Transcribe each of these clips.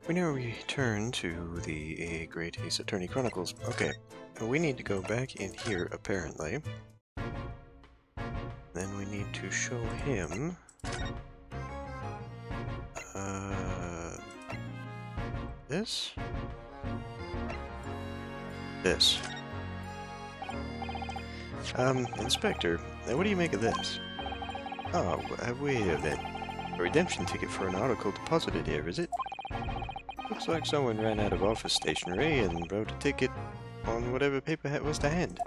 We now return to the Great Ace Attorney Chronicles. Okay, we need to go back in here, apparently. Then we need to show him... this? This. Inspector, what do you make of this? Oh, wait a minute. A redemption ticket for an article deposited here, is it? Looks like someone ran out of office stationery and wrote a ticket on whatever paper it was to hand.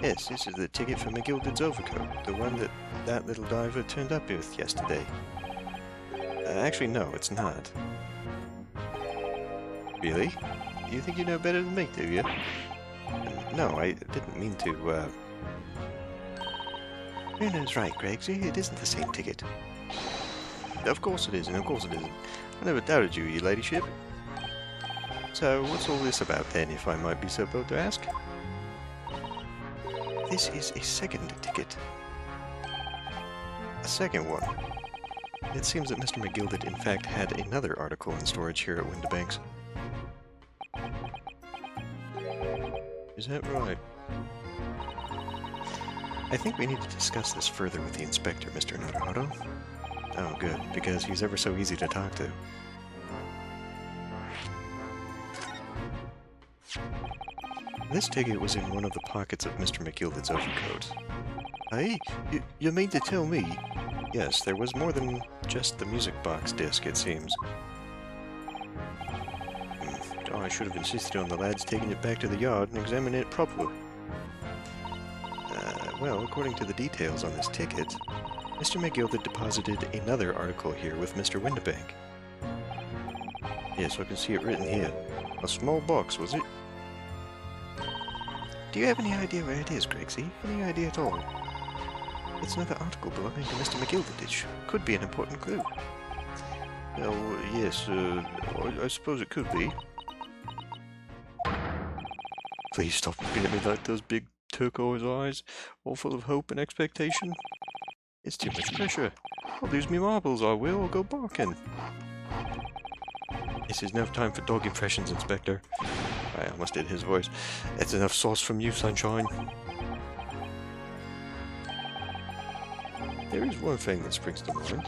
Yes, this is the ticket for McGilded's overcoat, the one that little diver turned up with yesterday. Actually, no, it's not. Really? You think you know better than me, do you? No, I didn't mean to, Ryuno's right, Gregsy. It isn't the same ticket. Of course it isn't, of course it isn't. I never doubted you, your ladyship. So, what's all this about then, if I might be so bold to ask? This is a second ticket. A second one. It seems that Mr. McGilded in fact had another article in storage here at Windibanks. Is that right? I think we need to discuss this further with the inspector, Mr. Naruhodo. Oh, good, because he's ever so easy to talk to. This ticket was in one of the pockets of Mr. McGilded's overcoat. Hey, you mean to tell me? Yes, there was more than just the music box disc, it seems. Oh, I should have insisted on the lads taking it back to the yard and examining it properly. Well, according to the details on this ticket, Mr. McGilded deposited another article here with Mr. Windibank. Yes, I can see it written here. A small box, was it? Do you have any idea where it is, Gregsy? Any idea at all? It's another article belonging to Mr. McGilded. It could be an important clue. Well, yes, I suppose it could be. Please stop looking at me like those big turquoise eyes, all full of hope and expectation. It's too much pressure. I'll lose me marbles, I will, or go barking. This is enough time for dog impressions, Inspector. I almost did his voice. That's enough sauce from you, Sunshine. There is one thing that springs to mind.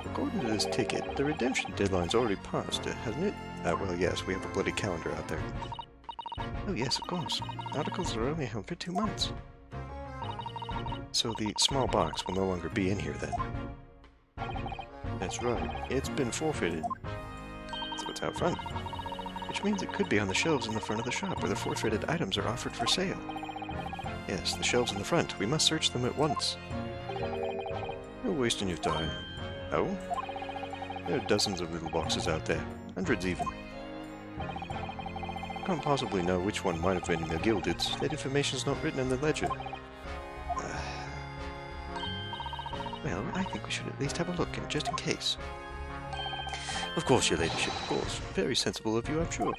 According to this ticket, the redemption deadline's already passed, hasn't it? Well, yes, we have a bloody calendar out there. Oh yes, of course. Articles are only held for 2 months. So the small box will no longer be in here then? That's right. It's been forfeited. So it's out front. Which means it could be on the shelves in the front of the shop where the forfeited items are offered for sale. Yes, the shelves in the front. We must search them at once. You're wasting your time. Oh? There are dozens of little boxes out there. Hundreds even. I can't possibly know which one might have been McGilded's. That information's not written in the ledger. Well, I think we should at least have a look, just in case. Of course, your ladyship, of course. Very sensible of you, I'm sure.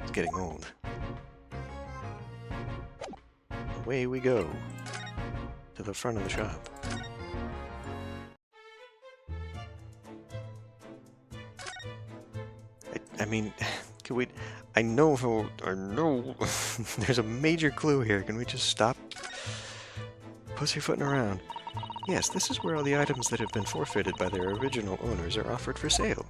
It's getting old. Away we go. To the front of the shop. I mean, can we... I know there's a major clue here. Can we just stop pussyfooting around? Yes, this is where all the items that have been forfeited by their original owners are offered for sale.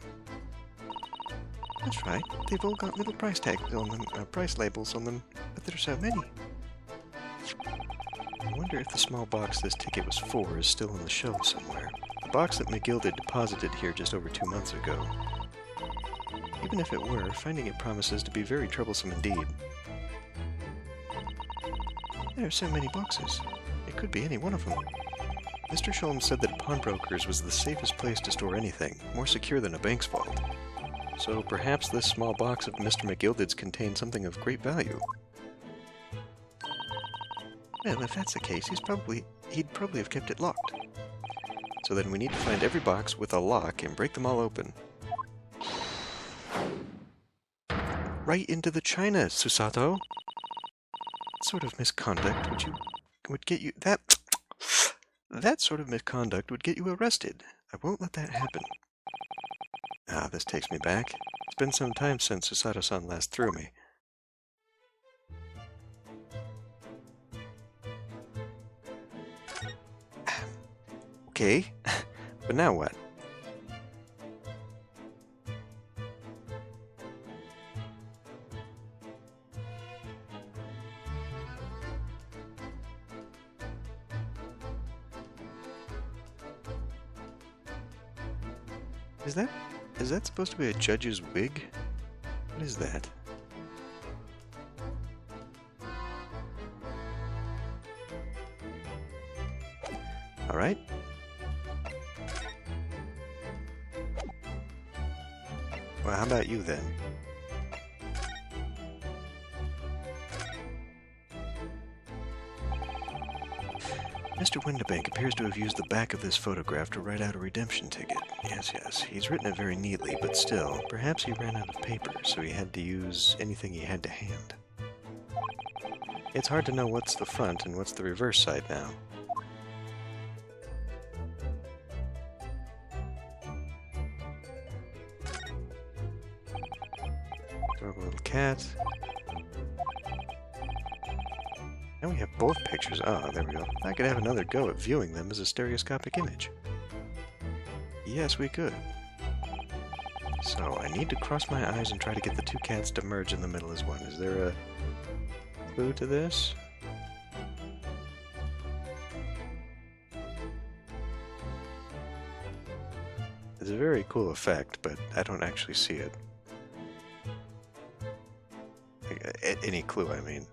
That's right. They've all got little price tags on them, price labels on them, but there are so many. I wonder if the small box this ticket was for is still on the shelf somewhere. The box that McGilded deposited here just over 2 months ago. Even if it were, finding it promises to be very troublesome indeed. There are so many boxes. It could be any one of them. Mr. Sholmes said that a pawnbroker's was the safest place to store anything, more secure than a bank's vault. So perhaps this small box of Mr. McGilded's contained something of great value. Well, if that's the case, he'd probably have kept it locked. So then we need to find every box with a lock and break them all open. Right into the china, Susato! What sort of misconduct would get you... That sort of misconduct would get you arrested. I won't let that happen. Ah, this takes me back. It's been some time since Susato-san last threw me. Okay, but now what? Is that supposed to be a judge's wig? What is that? All right. Well, how about you then? Mr. Windibank appears to have used the back of this photograph to write out a redemption ticket. Yes, he's written it very neatly, but still, perhaps he ran out of paper, so he had to use anything he had to hand. It's hard to know what's the front and what's the reverse side now. Adorable little cat. And we have both pictures. Ah, there we go. I could have another go at viewing them as a stereoscopic image. Yes, we could. So, I need to cross my eyes and try to get the two cats to merge in the middle as one. Is there a clue to this? It's a very cool effect, but I don't actually see it. Any clue, I mean.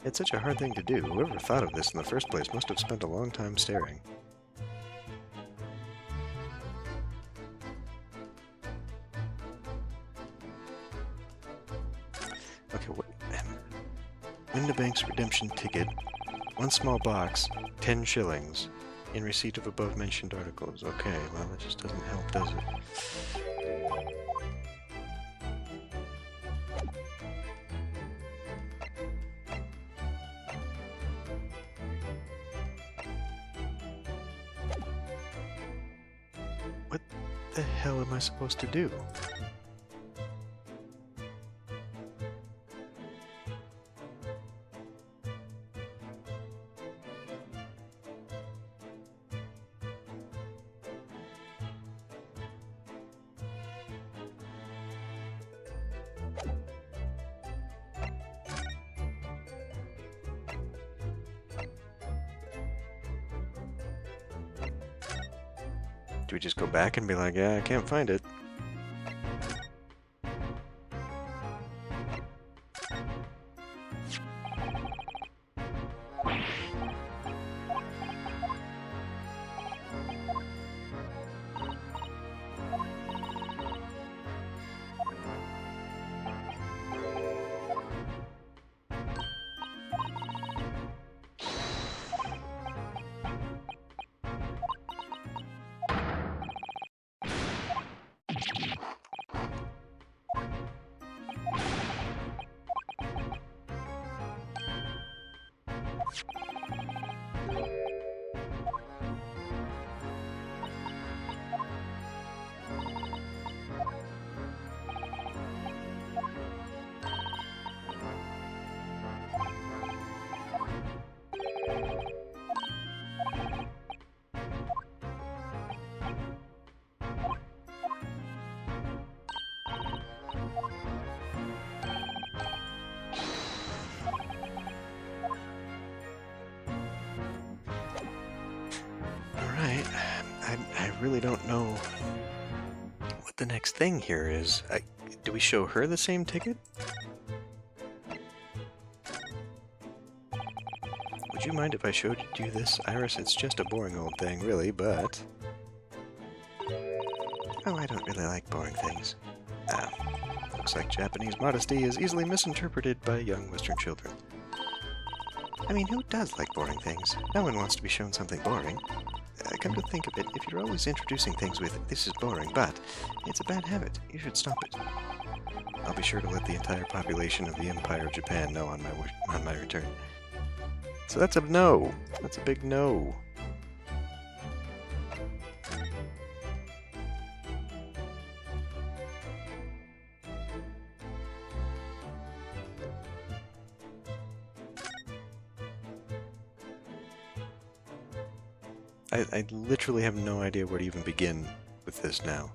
It's such a hard thing to do. Whoever thought of this in the first place must have spent a long time staring. Okay, what? Windibank's redemption ticket. One small box, 10 shillings. In receipt of above-mentioned articles. Okay, well, that just doesn't help, does it? What the hell am I supposed to do? Do we just go back and be like, yeah, I can't find it? I really don't know what the next thing here is. Do we show her the same ticket? Would you mind if I showed you this, Iris? It's just a boring old thing, really, but... Oh, I don't really like boring things. Ah, looks like Japanese modesty is easily misinterpreted by young Western children. I mean, who does like boring things? No one wants to be shown something boring. Come to think of it, if you're always introducing things with, this is boring, but it's a bad habit, you should stop it. I'll be sure to let the entire population of the Empire of Japan know on my return. So that's a no. That's a big no. I literally have no idea where to even begin with this now.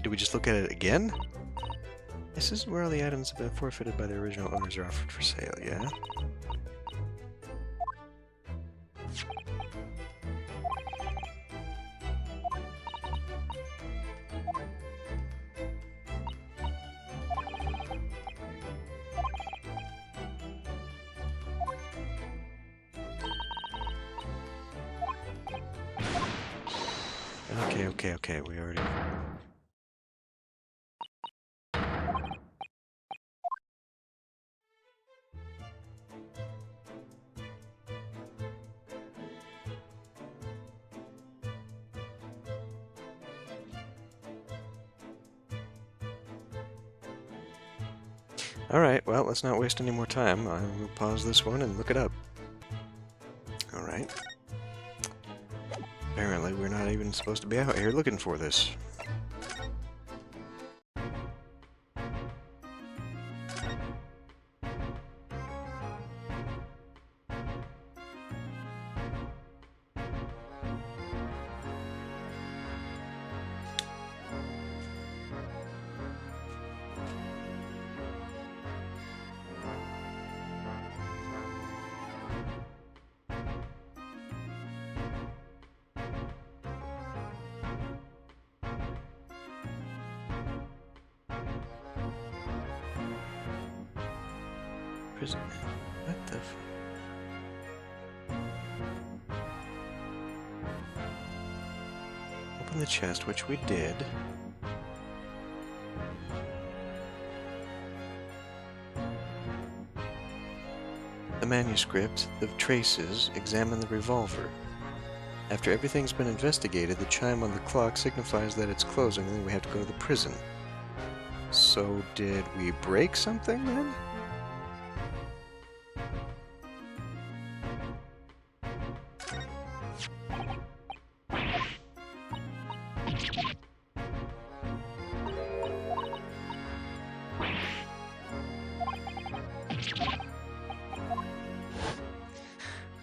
Do we just look at it again? This is where all the items have been forfeited by their original owners are offered for sale, yeah? Okay, we already... Alright, well, let's not waste any more time. I will pause this one and look it up. Alright. Apparently, we're not even supposed to be out here looking for this. Prison. What the f... Open the chest, which we did. The manuscript, the traces, examine the revolver. After everything's been investigated, the chime on the clock signifies that it's closing and then we have to go to the prison. So did we break something then?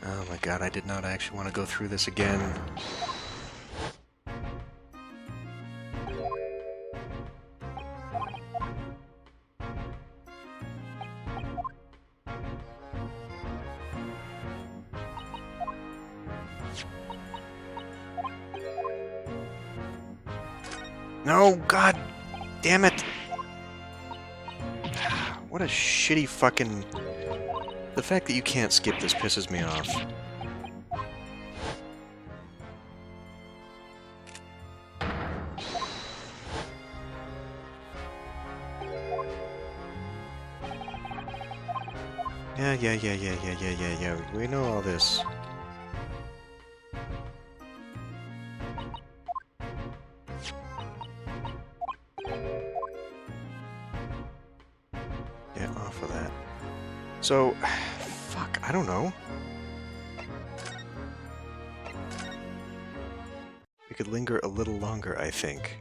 Oh my god, I did not actually want to go through this again. No, god damn it! What a shitty fucking... The fact that you can't skip this pisses me off. Yeah. We know all this. Get off of that. So, fuck, I don't know. We could linger a little longer, I think.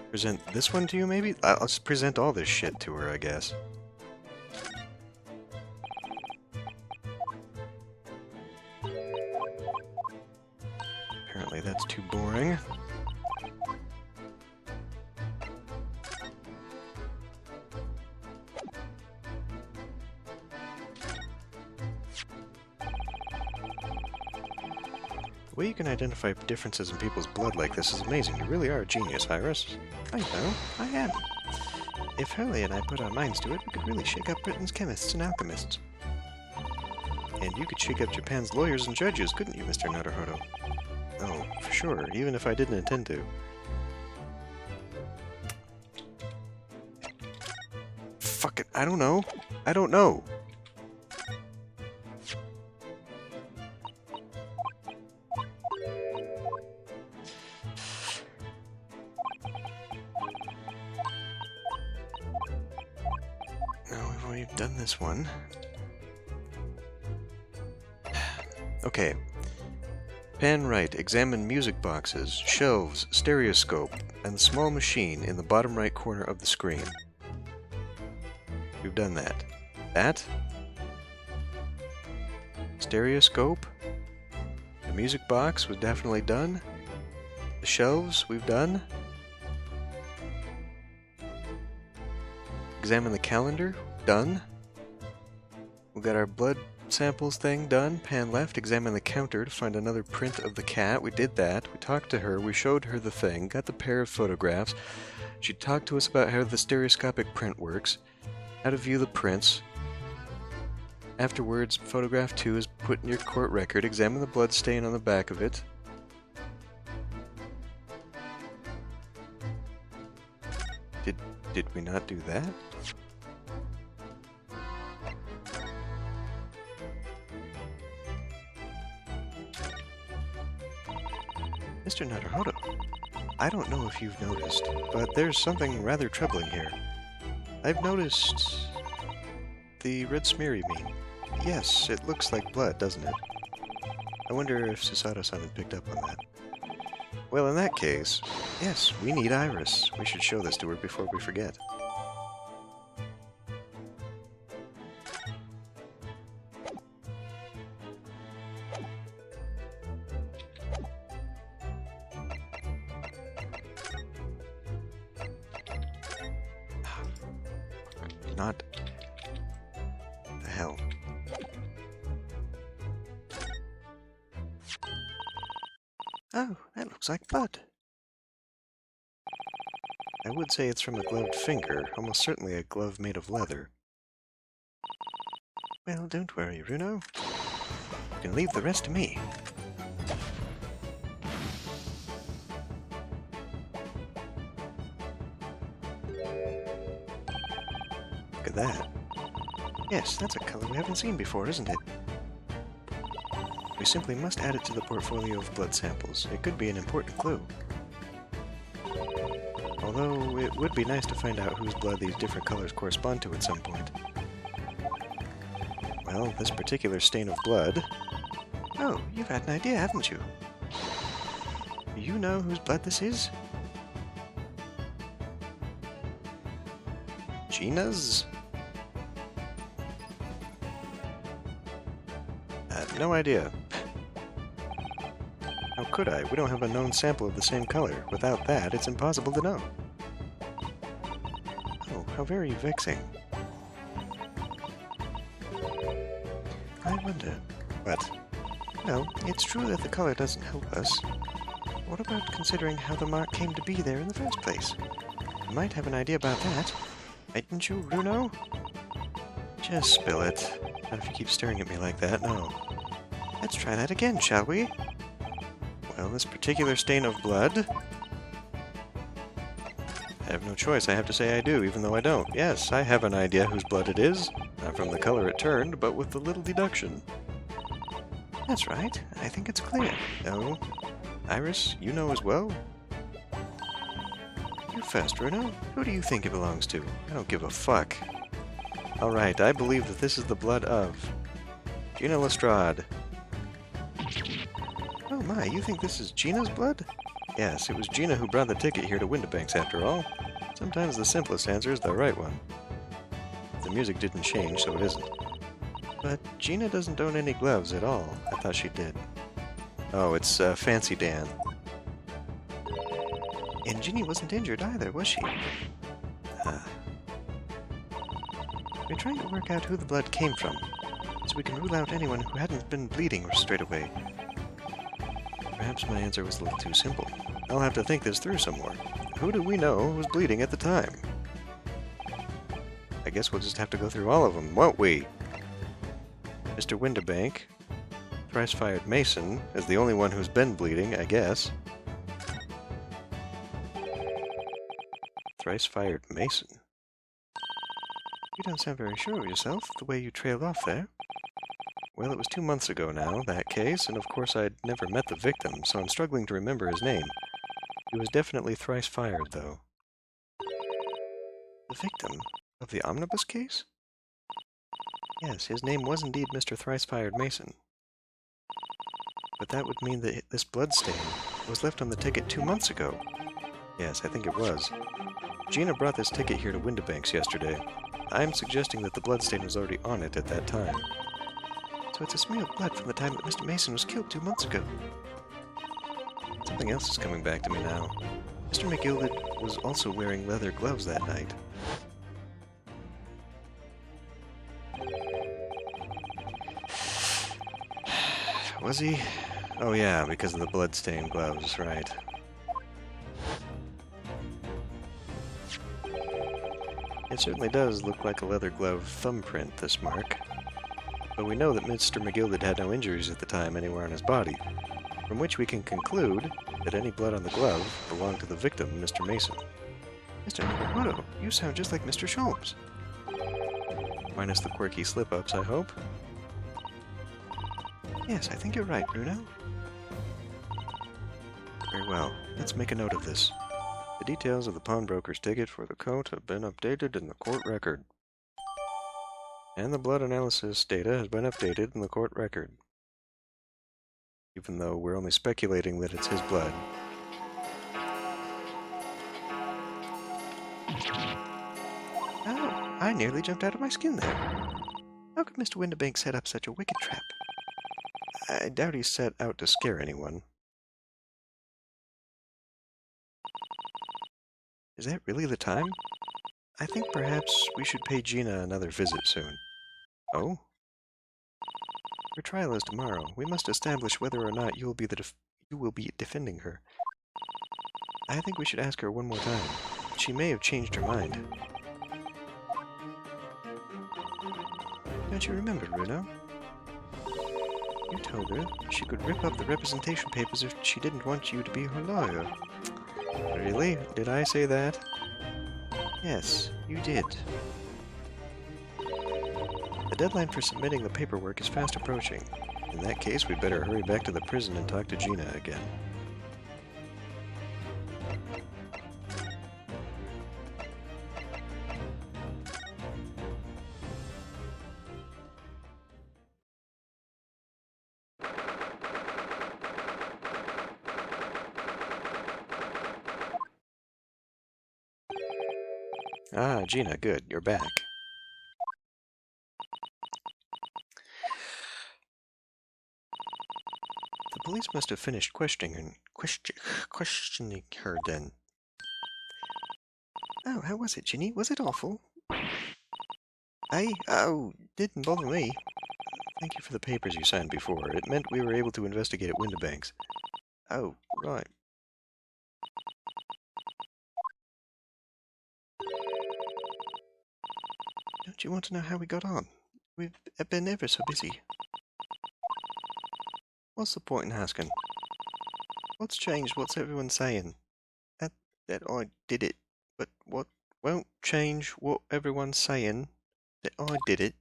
Present this one to you, maybe? I'll just present all this shit to her, I guess. Apparently that's too boring. The way you can identify differences in people's blood like this is amazing. You really are a genius, Iris. I know, I am. If Hurley and I put our minds to it, we could really shake up Britain's chemists and alchemists. And you could shake up Japan's lawyers and judges, couldn't you, Mr. Naruhodo? Oh, for sure, even if I didn't intend to. Fuck it, I don't know. I don't know. We've done this one. Okay. Pan right, examine music boxes, shelves, stereoscope, and the small machine in the bottom right corner of the screen. We've done that. That? Stereoscope? The music box was definitely done. The shelves we've done. Examine the calendar, done. We got our blood samples thing done. Pan left, examine the counter to find another print of the cat. We did that. We talked to her, we showed her the thing, got the pair of photographs. She talked to us about how the stereoscopic print works, how to view the prints. Afterwards, photograph 2 is put in your court record. Examine the blood stain on the back of it. Did we not do that? Mr. Naruhodo, I don't know if you've noticed, but there's something rather troubling here. I've noticed the red smear you mean. Yes, it looks like blood, doesn't it? I wonder if Susato-san had picked up on that. Well, in that case, yes, we need Iris. We should show this to her before we forget. Not... the hell. Oh, that looks like blood. I would say it's from a gloved finger, almost certainly a glove made of leather. Well, don't worry, Runo. You can leave the rest to me. Look at that. Yes, that's a color we haven't seen before, isn't it? We simply must add it to the portfolio of blood samples. It could be an important clue. Although, it would be nice to find out whose blood these different colors correspond to at some point. Well, this particular stain of blood... Oh, you've had an idea, haven't you? Do you know whose blood this is? Gina's? I have no idea. How could I? We don't have a known sample of the same color. Without that, it's impossible to know. Oh, how very vexing. I wonder... What? Well, it's true that the color doesn't help us. What about considering how the mark came to be there in the first place? You might have an idea about that. Mightn't you, Runo? Just spill it. Not if you keep staring at me like that, no. Let's try that again, shall we? Well, this particular stain of blood... I have no choice, I have to say I do, even though I don't. Yes, I have an idea whose blood it is. Not from the color it turned, but with a little deduction. That's right, I think it's clear. No. Iris, you know as well? You first, Runo. Who do you think it belongs to? I don't give a fuck. Alright, I believe that this is the blood of... Gina Lestrade. Oh my, you think this is Gina's blood? Yes, it was Gina who brought the ticket here to Windibanks after all. Sometimes the simplest answer is the right one. The music didn't change, so it isn't. But Gina doesn't own any gloves at all. I thought she did. Oh, it's Fancy Dan. And Ginny wasn't injured either, was she? We're trying to work out who the blood came from, so we can rule out anyone who hadn't been bleeding straight away. Perhaps my answer was a little too simple. I'll have to think this through some more. Who do we know was bleeding at the time? I guess we'll just have to go through all of them, won't we? Mr. Windibank, thrice-fired Mason, is the only one who's been bleeding, I guess. Thrice-fired Mason? You don't sound very sure of yourself, the way you trailed off there. Well, it was 2 months ago now, that case, and of course I'd never met the victim, so I'm struggling to remember his name. He was definitely thrice-fired, though. The victim? Of the omnibus case? Yes, his name was indeed Mr. Thrice-fired Mason. But that would mean that this bloodstain was left on the ticket 2 months ago. Yes, I think it was. Gina brought this ticket here to Windibanks yesterday. I'm suggesting that the bloodstain was already on it at that time. So it's a smear of blood from the time that Mr. Mason was killed 2 months ago. Something else is coming back to me now. Mr. McGilded was also wearing leather gloves that night. Was he? Oh yeah, because of the blood-stained gloves, right. It certainly does look like a leather glove thumbprint, this mark. But we know that Mr. McGilded had no injuries at the time anywhere on his body, from which we can conclude that any blood on the glove belonged to the victim, Mr. Mason. Mr. Naruhodo, you sound just like Mr. Sholmes. Minus the quirky slip-ups, I hope. Yes, I think you're right, Bruno. Very well. Let's make a note of this. The details of the pawnbroker's ticket for the coat have been updated in the court record. And the blood analysis data has been updated in the court record. Even though we're only speculating that it's his blood. Oh, I nearly jumped out of my skin there. How could Mr. Windibanks set up such a wicked trap? I doubt he set out to scare anyone. Is that really the time? I think perhaps we should pay Gina another visit soon. Oh? Her trial is tomorrow. We must establish whether or not you will be defending her. I think we should ask her one more time. She may have changed her mind. Don't you remember, Bruno? You told her she could rip up the representation papers if she didn't want you to be her lawyer. Really? Did I say that? Yes, you did. The deadline for submitting the paperwork is fast approaching. In that case, we'd better hurry back to the prison and talk to Gina again. Ah, Gina, good. You're back. The police must have finished questioning her then. Oh, how was it, Ginny? Was it awful? Oh, didn't bother me. Thank you for the papers you signed before. It meant we were able to investigate at Windibanks. Oh, right. Don't you want to know how we got on? We've been ever so busy. What's the point in asking? What's changed? What's everyone saying? That I did it. But what won't change what everyone's saying? That I did it.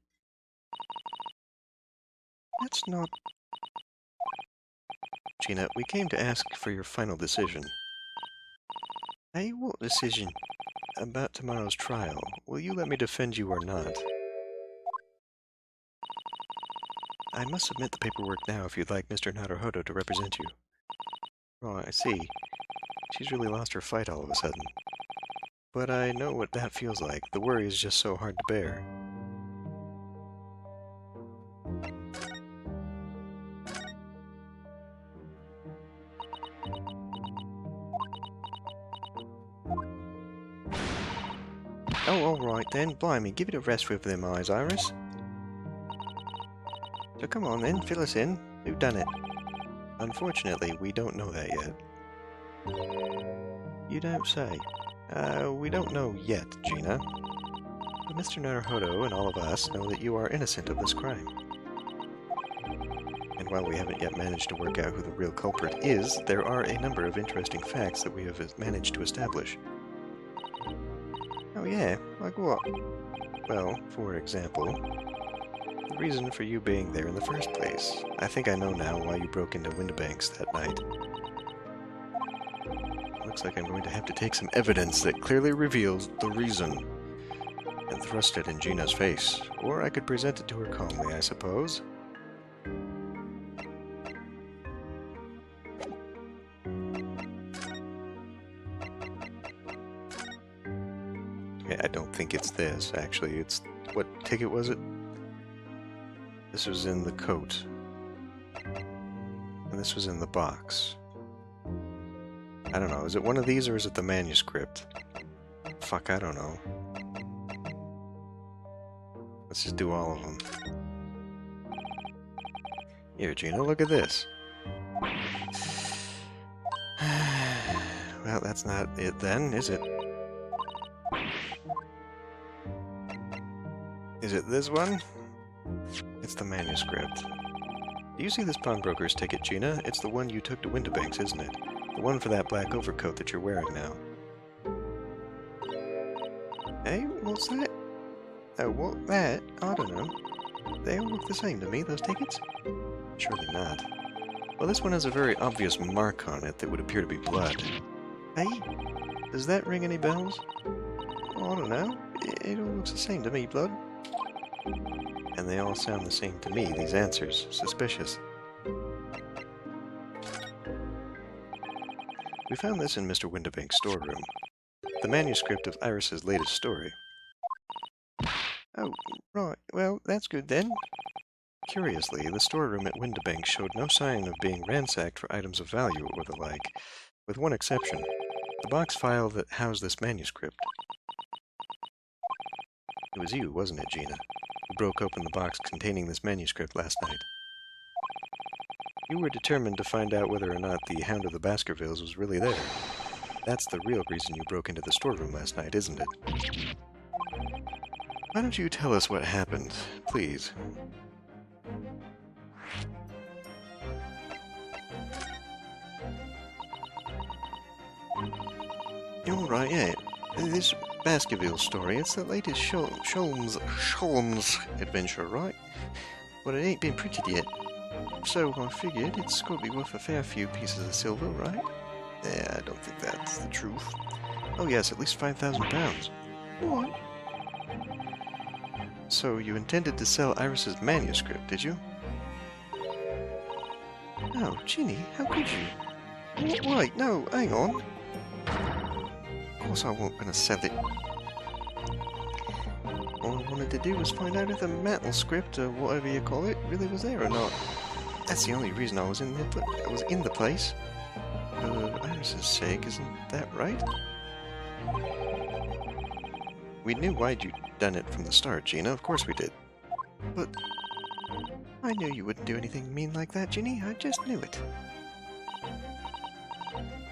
That's not... Gina, we came to ask for your final decision. Hey, what decision? About tomorrow's trial. Will you let me defend you or not? I must submit the paperwork now if you'd like Mr. Naruhodo to represent you. Oh, I see. She's really lost her fight all of a sudden. But I know what that feels like. The worry is just so hard to bear. Oh, alright then. Blimey, give it a rest with them eyes, Iris. So come on then, fill us in. Who done it? Unfortunately, we don't know that yet. You don't say. We don't know yet, Gina. But Mr. Naruhodo and all of us know that you are innocent of this crime. And while we haven't yet managed to work out who the real culprit is, there are a number of interesting facts that we have managed to establish. Oh yeah? Like what? Well, for example, the reason for you being there in the first place. I think I know now why you broke into Windibanks that night. Looks like I'm going to have to take some evidence that clearly reveals the reason and thrust it in Gina's face. Or I could present it to her calmly, I suppose. Okay, I don't think it's this, actually. It's... What ticket was it? This was in the coat. And this was in the box. I don't know, is it one of these or is it the manuscript? Fuck, I don't know. Let's just do all of them. Here, Gina, look at this. Well, that's not it then, is it? Is it this one? It's the manuscript. Do you see this pawnbroker's ticket, Gina? It's the one you took to Winterbanks, isn't it? The one for that black overcoat that you're wearing now. Hey, what's that? Oh, what? That? I don't know. They all look the same to me, those tickets? Surely not. Well, this one has a very obvious mark on it that would appear to be blood. Hey, does that ring any bells? Oh, I don't know. It all looks the same to me, blood. And they all sound the same to me, these answers. Suspicious. We found this in Mr. Winterbank's storeroom. The manuscript of Iris's latest story. Oh, right. Well, that's good then. Curiously, the storeroom at Winterbank showed no sign of being ransacked for items of value or the like, with one exception. The box file that housed this manuscript. It was you, wasn't it, Gina, who broke open the box containing this manuscript last night? You were determined to find out whether or not the Hound of the Baskervilles was really there. That's the real reason you broke into the storeroom last night, isn't it? Why don't you tell us what happened, please? All right, yeah. This Baskerville story, it's the latest Sholmes adventure, right? But it ain't been printed yet. So I figured it's got to be worth a fair few pieces of silver, right? Yeah, I don't think that's the truth. Oh yes, at least £5,000. What? So you intended to sell Iris's manuscript, did you? Oh, Ginny, how could you? Wait, no, hang on. Of course I wasn't going to sell it. All I wanted to do was find out if the manuscript, or whatever you call it, really was there or not. That's the only reason I was in the place. For Iris's sake, isn't that right? We knew why'd you'd done it from the start, Gina. Of course we did. But I knew you wouldn't do anything mean like that, Ginny. I just knew it.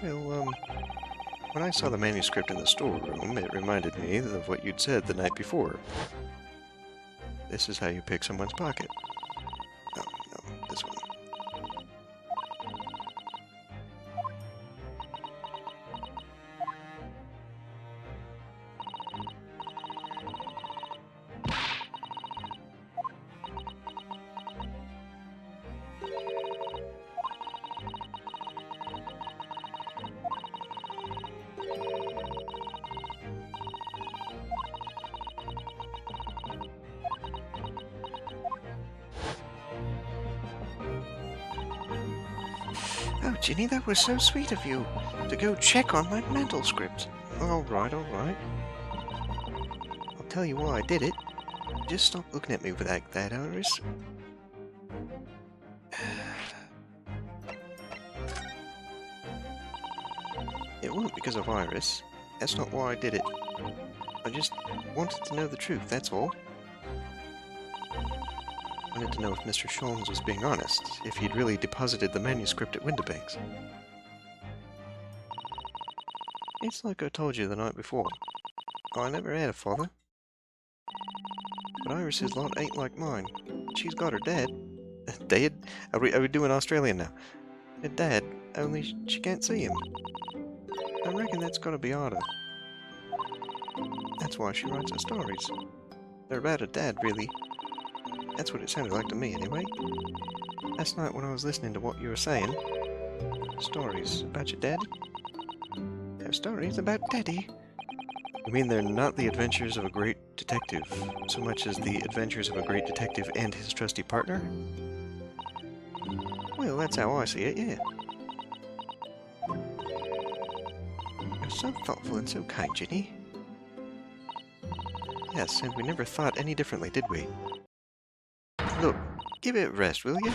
Well, when I saw the manuscript in the storeroom, it reminded me of what you'd said the night before. This is how you pick someone's pocket. No, this one. Oh, Ginny, that was so sweet of you, to go check on my manuscript. All right. I'll tell you why I did it. Just stop looking at me with that, Iris. It wasn't because of Iris. That's not why I did it. I just wanted to know the truth, that's all. I wanted to know if Mr. Sholmes was being honest, if he'd really deposited the manuscript at Winterbanks. It's like I told you the night before. I never had a father. But Iris's lot ain't like mine. She's got her dad. Dad? Are we doing Australian now? Her dad, only she can't see him. I reckon that's gotta be harder. That's why she writes her stories. They're about her dad, really. That's what it sounded like to me, anyway. Last night when I was listening to what you were saying. Stories about your dad? They're stories about Daddy. You mean they're not the adventures of a great detective, so much as the adventures of a great detective and his trusty partner? Well, that's how I see it, yeah. You're so thoughtful and so kind, Ginny. Yes, and we never thought any differently, did we? Look, give it a rest, will you?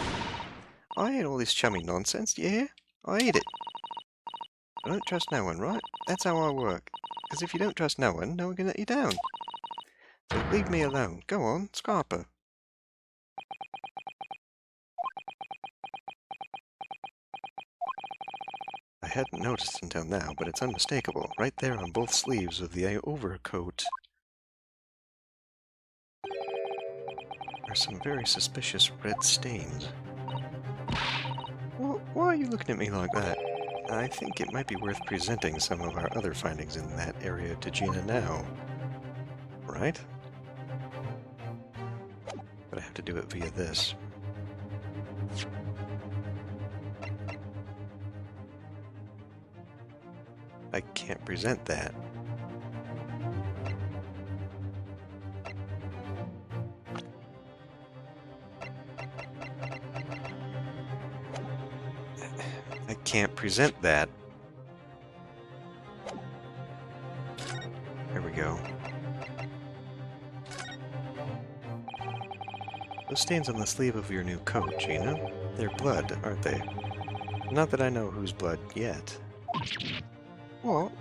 I ain't all this chummy nonsense, do you hear? I ain't it. I don't trust no one, right? That's how I work. Because if you don't trust no one can let you down. So leave me alone. Go on, Scarper. I hadn't noticed until now, but it's unmistakable. Right there on both sleeves of the overcoat are some very suspicious red stains. Well, why are you looking at me like that? I think it might be worth presenting some of our other findings in that area to Gina now. Right? But I have to do it via this. I can't present that. I can't present that. There we go. Those stains on the sleeve of your new coat, Gina, they're blood, aren't they? Not that I know whose blood yet. What?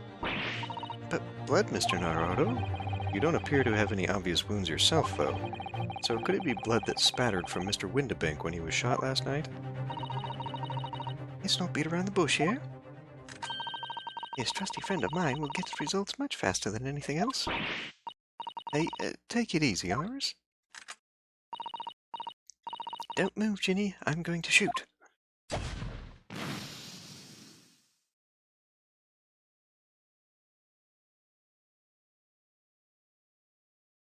But blood, Mr. Naruhodo? You don't appear to have any obvious wounds yourself, though. So could it be blood that spattered from Mr. Windabank when he was shot last night? Let's not beat around the bush here. This trusty friend of mine will get results much faster than anything else. Hey, take it easy, Iris. Don't move, Ginny. I'm going to shoot.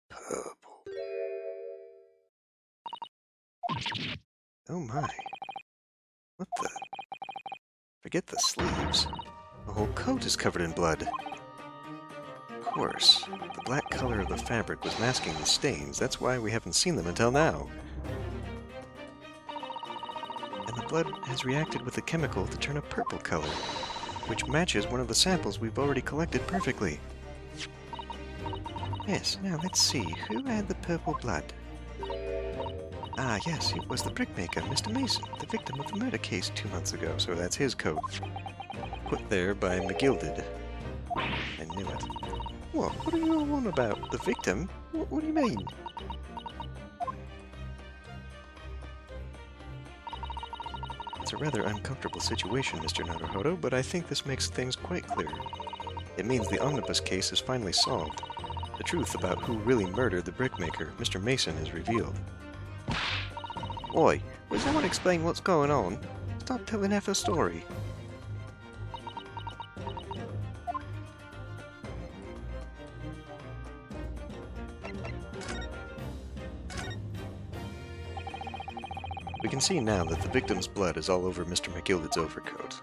Purple. Oh my. What the? Forget the sleeves. The whole coat is covered in blood. Of course. The black color of the fabric was masking the stains. That's why we haven't seen them until now. And the blood has reacted with the chemical to turn a purple color, which matches one of the samples we've already collected perfectly. Yes, now let's see. Who had the purple blood? Ah, yes, it was the brickmaker, Mr. Mason, the victim of the murder case 2 months ago, so that's his coat. Put there by McGilded. I knew it. What are you all on about? The victim? What do you mean? It's a rather uncomfortable situation, Mr. Naruhodo, but I think this makes things quite clear. It means the omnibus case is finally solved. The truth about who really murdered the brickmaker, Mr. Mason, is revealed. Oi, will someone explain what's going on? Stop telling half a story. We can see now that the victim's blood is all over Mr. McGilded's overcoat.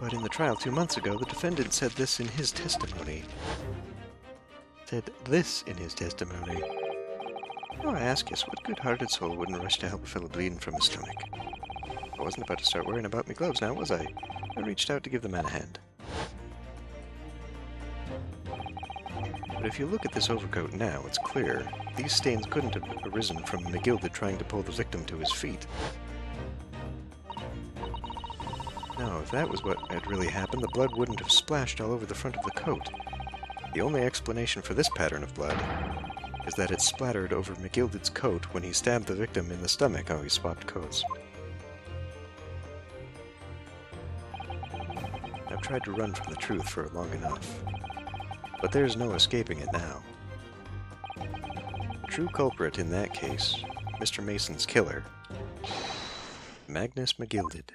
But in the trial 2 months ago, the defendant said this in his testimony. Oh, I ask you, what good-hearted soul wouldn't rush to help a fellow bleeding from his stomach? I wasn't about to start worrying about my gloves now, was I? I reached out to give the man a hand. But if you look at this overcoat now, it's clear. These stains couldn't have arisen from McGilded trying to pull the victim to his feet. No, if that was what had really happened, the blood wouldn't have splashed all over the front of the coat. The only explanation for this pattern of blood is that it splattered over McGilded's coat when he stabbed the victim in the stomach. Oh, he swapped coats. I've tried to run from the truth for long enough, but there's no escaping it now. The true culprit in that case, Mr. Mason's killer, Magnus McGilded.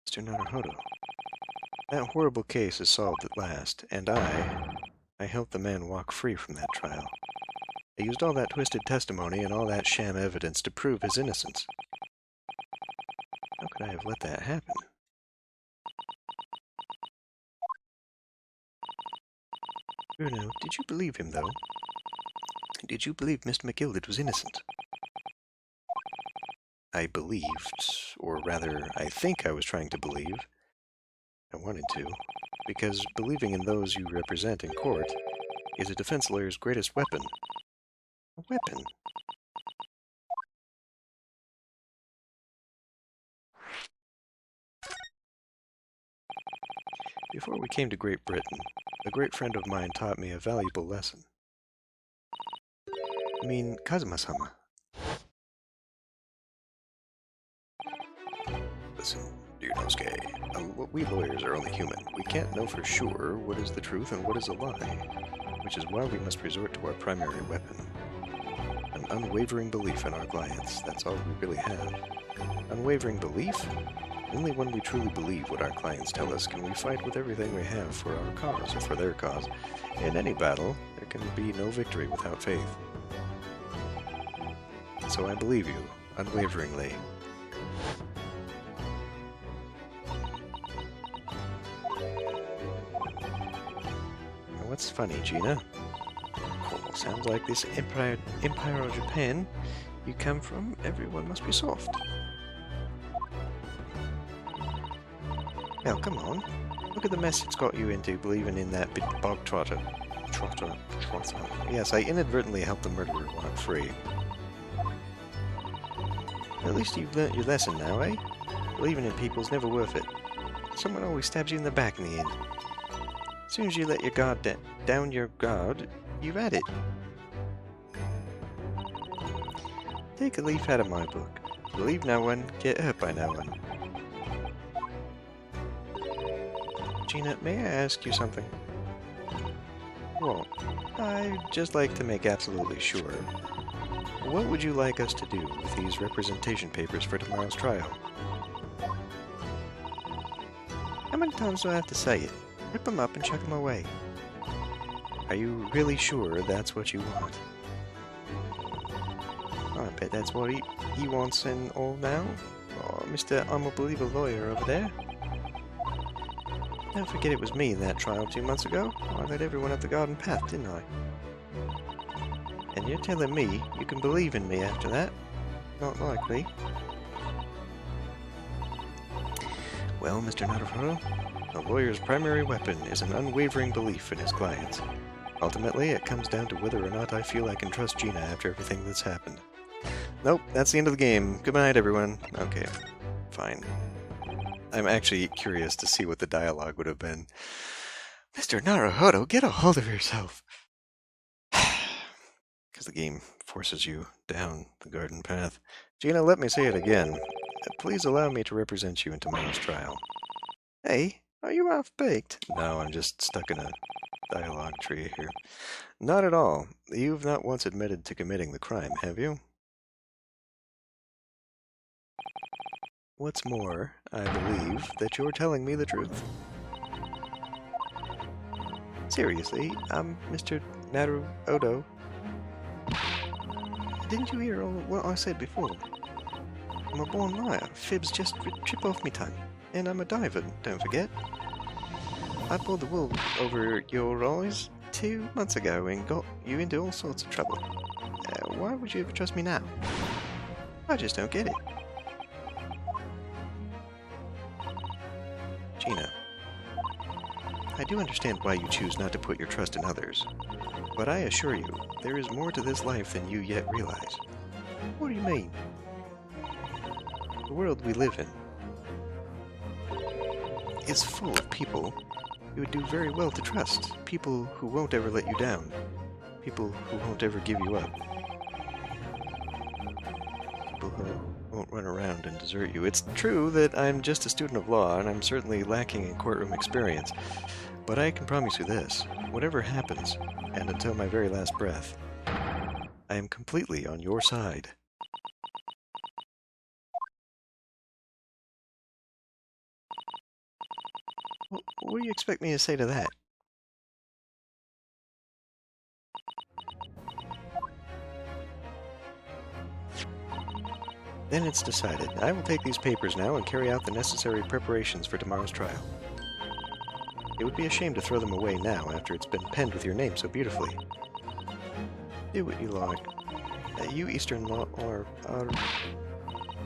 Mr. Naruhodo, that horrible case is solved at last, and I helped the man walk free from that trial. I used all that twisted testimony and all that sham evidence to prove his innocence. How could I have let that happen? Bruno, did you believe him, though? Did you believe Mr. McGilded was innocent? I believed, or rather, I think I was trying to believe. I wanted to, because believing in those you represent in court is a defense lawyer's greatest weapon. A weapon? Before we came to Great Britain, a great friend of mine taught me a valuable lesson. I mean, Kazuma-sama. Listen, Ryunosuke, we lawyers are only human. We can't know for sure what is the truth and what is a lie, which is why we must resort to our primary weapon. An unwavering belief in our clients. That's all we really have. Unwavering belief? Only when we truly believe what our clients tell us can we fight with everything we have for our cause or for their cause. In any battle, there can be no victory without faith. So I believe you, unwaveringly. What's funny, Gina? Oh, sounds like this Empire of Japan you come from, everyone must be soft. Well, come on. Look at the mess it's got you into believing in that big bog trotter. Trotter. Yes, I inadvertently helped the murderer walk free. At least you've learnt your lesson now, eh? Believing in people's never worth it. Someone always stabs you in the back in the end. As soon as you let your guard down your guard, you've had it. Take a leaf out of my book. Believe no one, get hurt by no one. Gina, may I ask you something? What? I'd just like to make absolutely sure. What would you like us to do with these representation papers for tomorrow's trial? How many times do I have to say it? Rip them up and chuck them away. Are you really sure that's what you want? Oh, I bet that's what he wants and all now. Oh, Mr. I'm a believer lawyer over there. Don't forget it was me in that trial 2 months ago. I led everyone up the garden path, didn't I? And you're telling me you can believe in me after that? Not likely. Well, Mr. Naruhodo, a lawyer's primary weapon is an unwavering belief in his clients. Ultimately, it comes down to whether or not I feel I can trust Gina after everything that's happened. Nope, that's the end of the game. Good night, everyone. Okay, fine. I'm actually curious to see what the dialogue would have been. Mr. Naruhodo, get a hold of yourself! Because the game forces you down the garden path. Gina, let me say it again. Please allow me to represent you in tomorrow's trial. Hey, are you half-baked? No, I'm just stuck in a dialogue tree here. Not at all. You've not once admitted to committing the crime, have you? What's more, I believe that you're telling me the truth. Seriously, I'm Mr. Naruhodo. Didn't you hear all what I said before? I'm a born liar. Fibs just trip off me tongue. And I'm a diver, don't forget. I pulled the wool over your eyes 2 months ago and got you into all sorts of trouble. Why would you ever trust me now? I just don't get it. Gina, I do understand why you choose not to put your trust in others, but I assure you, there is more to this life than you yet realize. What do you mean? The world we live in is full of people you would do very well to trust. People who won't ever let you down. People who won't ever give you up. People who won't run around and desert you. It's true that I'm just a student of law, and I'm certainly lacking in courtroom experience. But I can promise you this. Whatever happens, and until my very last breath, I am completely on your side. What do you expect me to say to that? Then it's decided. I will take these papers now and carry out the necessary preparations for tomorrow's trial. It would be a shame to throw them away now after it's been penned with your name so beautifully. Do what you like. You Eastern law are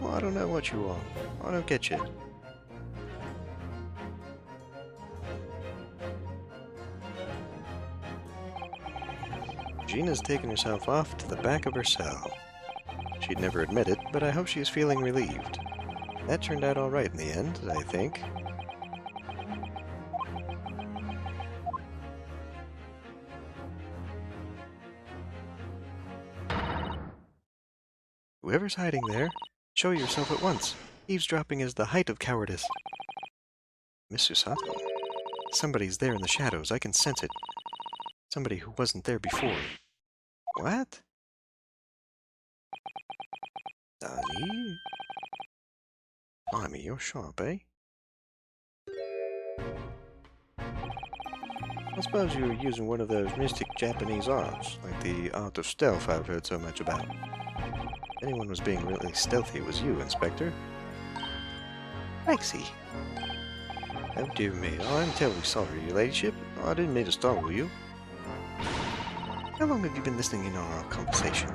Well, I don't know what you want. I don't get you. Gina's taken herself off to the back of her cell. She'd never admit it, but I hope she's feeling relieved. That turned out all right in the end, I think. Whoever's hiding there, show yourself at once. Eavesdropping is the height of cowardice. Miss Susato? Somebody's there in the shadows. I can sense it. Somebody who wasn't there before. What? Nani? Blimey, you're sharp, eh? I suppose you were using one of those mystic Japanese arts, like the art of stealth I've heard so much about. If anyone was being really stealthy, it was you, Inspector. Lexi. Oh dear me, I'm terribly sorry, your ladyship. I didn't mean to startle you. How long have you been listening in on our conversation?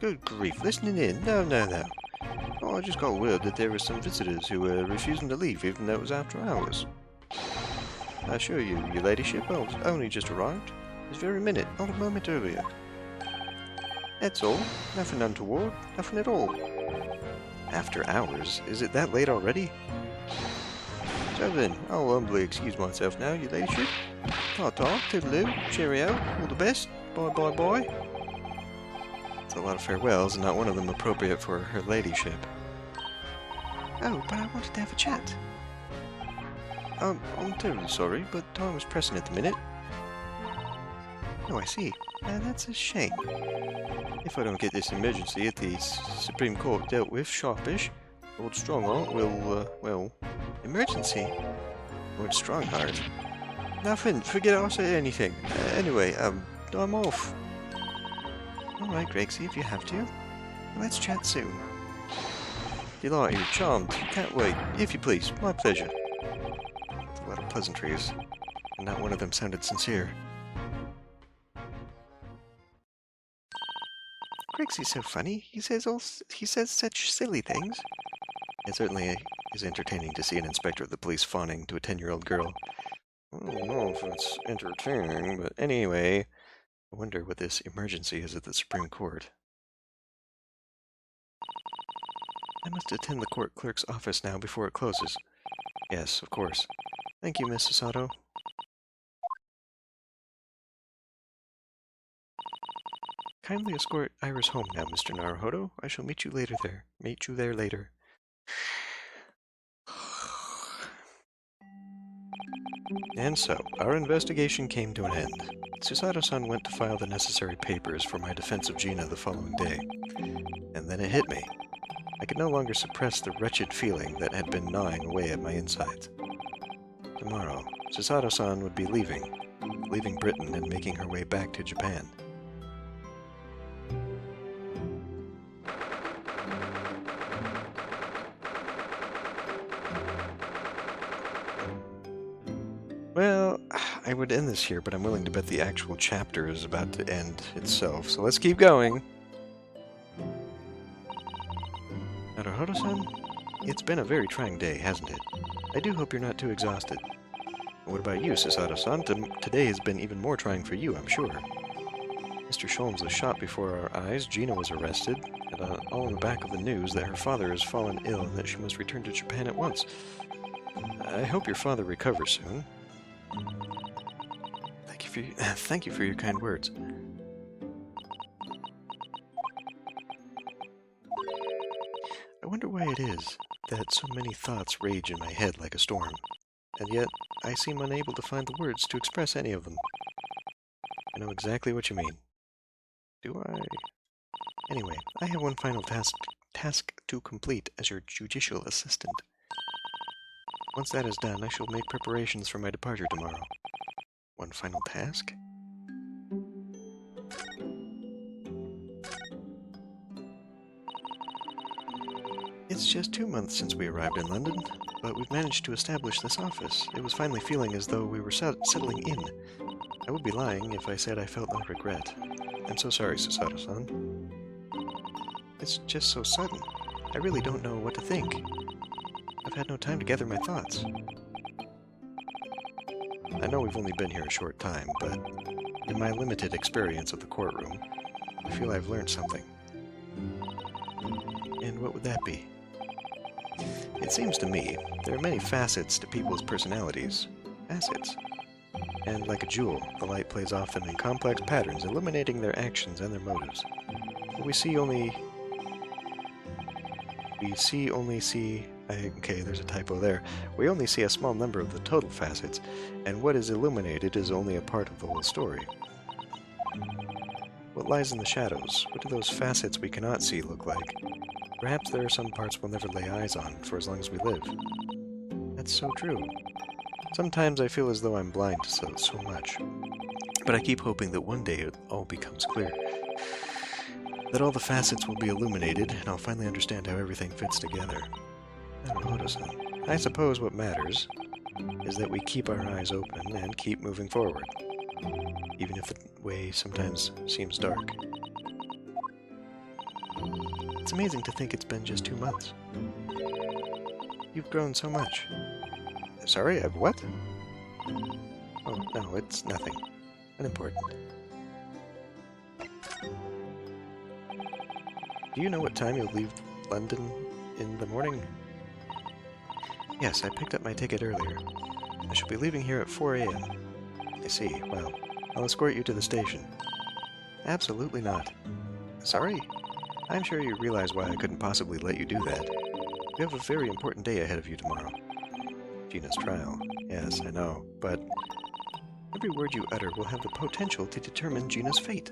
Good grief, listening in? No. Oh, I just got word that there were some visitors who were refusing to leave even though it was after hours. I assure you, your ladyship, I was only just arrived. This very minute, not a moment earlier. That's all. Nothing untoward. Nothing at all. After hours? Is it that late already? So then, I'll humbly excuse myself now, your ladyship. Ta-ta, toodaloo, cheerio, all the best, bye. It's a lot of farewells, and not one of them appropriate for her ladyship. Oh, but I wanted to have a chat. I'm terribly sorry, but time was pressing at the minute. Oh, I see. That's a shame. If I don't get this emergency at the Supreme Court dealt with sharpish, Lord Strongheart will, well... Emergency? Lord Strongheart? Nothing. Forget I said anything. Anyway, I'm off. Alright, Greggsy, if you have to. Let's chat soon. Delighted, charmed, can't wait. If you please, my pleasure. That's a lot of pleasantries, and not one of them sounded sincere. Greggsy's so funny. He says such silly things. It certainly is entertaining to see an inspector of the police fawning to a 10-year-old girl. I don't know if it's entertaining, but anyway, I wonder what this emergency is at the Supreme Court. I must attend the court clerk's office now before it closes. Yes, of course. Thank you, Miss Susato. Kindly escort Iris home now, Mr. Naruhodo. I shall meet you there later. And so, our investigation came to an end. Susato-san went to file the necessary papers for my defense of Gina the following day. And then it hit me. I could no longer suppress the wretched feeling that had been gnawing away at my insides. Tomorrow, Susato-san would be leaving Britain and making her way back to Japan. Well, I would end this here, but I'm willing to bet the actual chapter is about to end itself, so let's keep going. Naruhodo-san, it's been a very trying day, hasn't it? I do hope you're not too exhausted. What about you, Susato-san? Today has been even more trying for you, I'm sure. Mr. Sholmes was shot before our eyes, Gina was arrested, and all on the back of the news that her father has fallen ill and that she must return to Japan at once. I hope your father recovers soon. Thank you for your kind words. I wonder why it is that so many thoughts rage in my head like a storm, and yet I seem unable to find the words to express any of them. I know exactly what you mean. Do I? Anyway, I have one final task to complete as your judicial assistant. Once that is done, I shall make preparations for my departure tomorrow. One final task? It's just 2 months since we arrived in London, but we've managed to establish this office. It was finally feeling as though we were settling in. I would be lying if I said I felt no regret. I'm so sorry, Susato-san. It's just so sudden. I really don't know what to think. I've had no time to gather my thoughts. I know we've only been here a short time, but in my limited experience of the courtroom, I feel I've learned something. And what would that be? It seems to me there are many facets to people's personalities. Facets. And like a jewel, the light plays off them in complex patterns, illuminating their actions and their motives. But okay, there's a typo there. We only see a small number of the total facets, and what is illuminated is only a part of the whole story. What lies in the shadows? What do those facets we cannot see look like? Perhaps there are some parts we'll never lay eyes on for as long as we live. That's so true. Sometimes I feel as though I'm blind to so much, but I keep hoping that one day it all becomes clear. That all the facets will be illuminated, and I'll finally understand how everything fits together. Naruhodo-san, I suppose what matters is that we keep our eyes open and keep moving forward, even if the way sometimes seems dark. It's amazing to think it's been just 2 months. You've grown so much. Sorry, I've what? Oh, no, it's nothing. Unimportant. Do you know what time you'll leave London in the morning? Yes, I picked up my ticket earlier. I shall be leaving here at 4 a.m. I see. Well, I'll escort you to the station. Absolutely not. Sorry? I'm sure you realize why I couldn't possibly let you do that. You have a very important day ahead of you tomorrow. Gina's trial. Yes, I know, but every word you utter will have the potential to determine Gina's fate.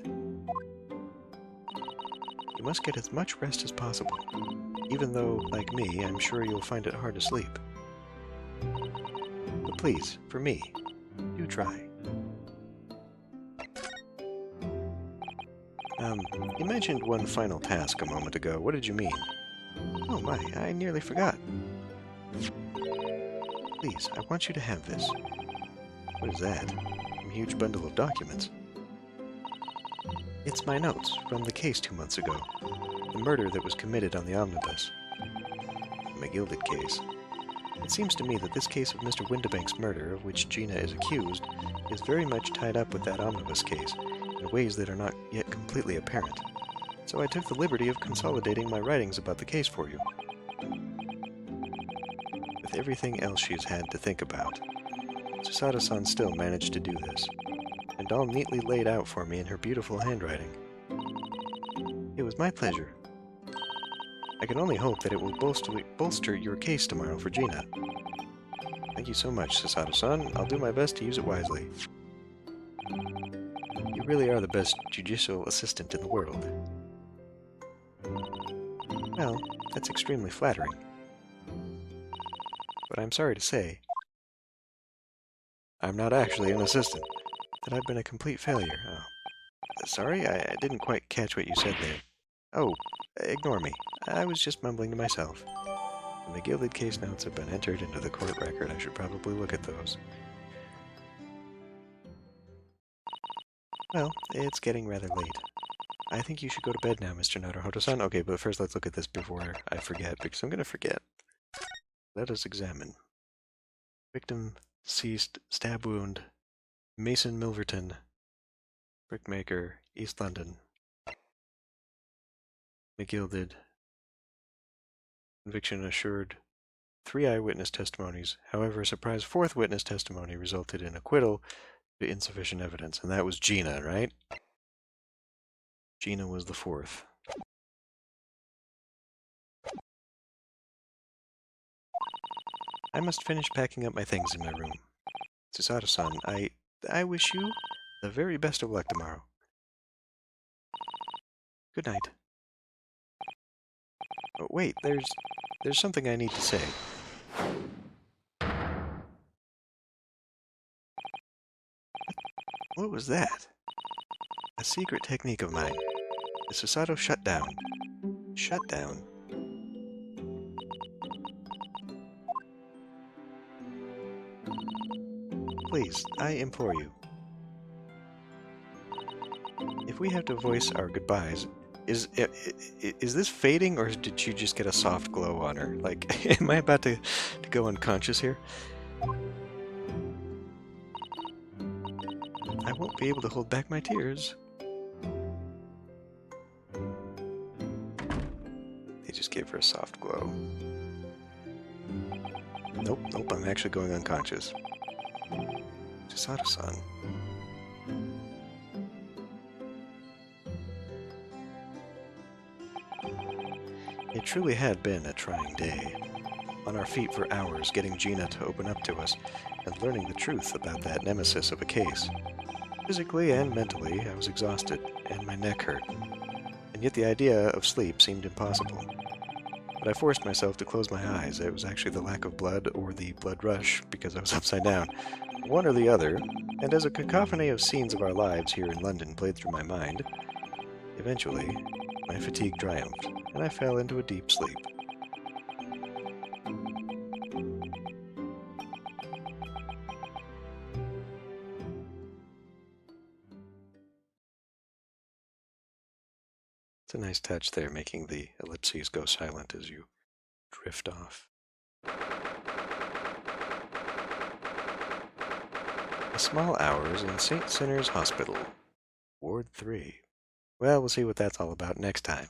You must get as much rest as possible, even though, like me, I'm sure you'll find it hard to sleep. But please, for me, do try. You mentioned one final task a moment ago. What did you mean? Oh my, I nearly forgot. Please, I want you to have this. What is that? A huge bundle of documents. It's my notes from the case 2 months ago. The murder that was committed on the omnibus. The McGilded case. It seems to me that this case of Mr. Windibank's murder, of which Gina is accused, is very much tied up with that omnibus case, in ways that are not yet completely apparent. So I took the liberty of consolidating my writings about the case for you. With everything else she's had to think about, Susato-san still managed to do this, and all neatly laid out for me in her beautiful handwriting. It was my pleasure. I can only hope that it will bolster your case tomorrow for Gina. Thank you so much, Susato-san. I'll do my best to use it wisely. You really are the best judicial assistant in the world. Well, that's extremely flattering. But I'm sorry to say, I'm not actually an assistant. That I've been a complete failure. Oh. Sorry, I didn't quite catch what you said there. Oh, ignore me. I was just mumbling to myself. The McGilded case notes have been entered into the court record. I should probably look at those. Well, it's getting rather late. I think you should go to bed now, Mr. Naruhodo-san. Okay, but first let's look at this before I forget, because I'm going to forget. Let us examine. Victim, deceased, stab wound, Mason Milverton, brickmaker, East London. McGilded. Conviction assured. 3 eyewitness testimonies. However, a surprise 4th witness testimony resulted in acquittal due to insufficient evidence. And that was Gina, right? Gina was the 4th. I must finish packing up my things in my room. Susato-san, I wish you the very best of luck tomorrow. Good night. Oh, wait, there's something I need to say. What was that? A secret technique of mine. The Susato shutdown. Shutdown. Please, I implore you. If we have to voice our goodbyes Is this fading, or did she just get a soft glow on her? Like, am I about to go unconscious here? I won't be able to hold back my tears. They just gave her a soft glow. Nope, nope, I'm actually going unconscious. Chisada-san. It truly had been a trying day. On our feet for hours, getting Gina to open up to us, and learning the truth about that nemesis of a case. Physically and mentally, I was exhausted, and my neck hurt. And yet the idea of sleep seemed impossible. But I forced myself to close my eyes. It was actually the lack of blood or the blood rush, because I was upside down. One or the other, and as a cacophony of scenes of our lives here in London played through my mind, eventually, my fatigue triumphed, and I fell into a deep sleep. It's a nice touch there, making the ellipses go silent as you drift off. A Small Hours in St. Sinner's Hospital, Ward 3. Well, we'll see what that's all about next time.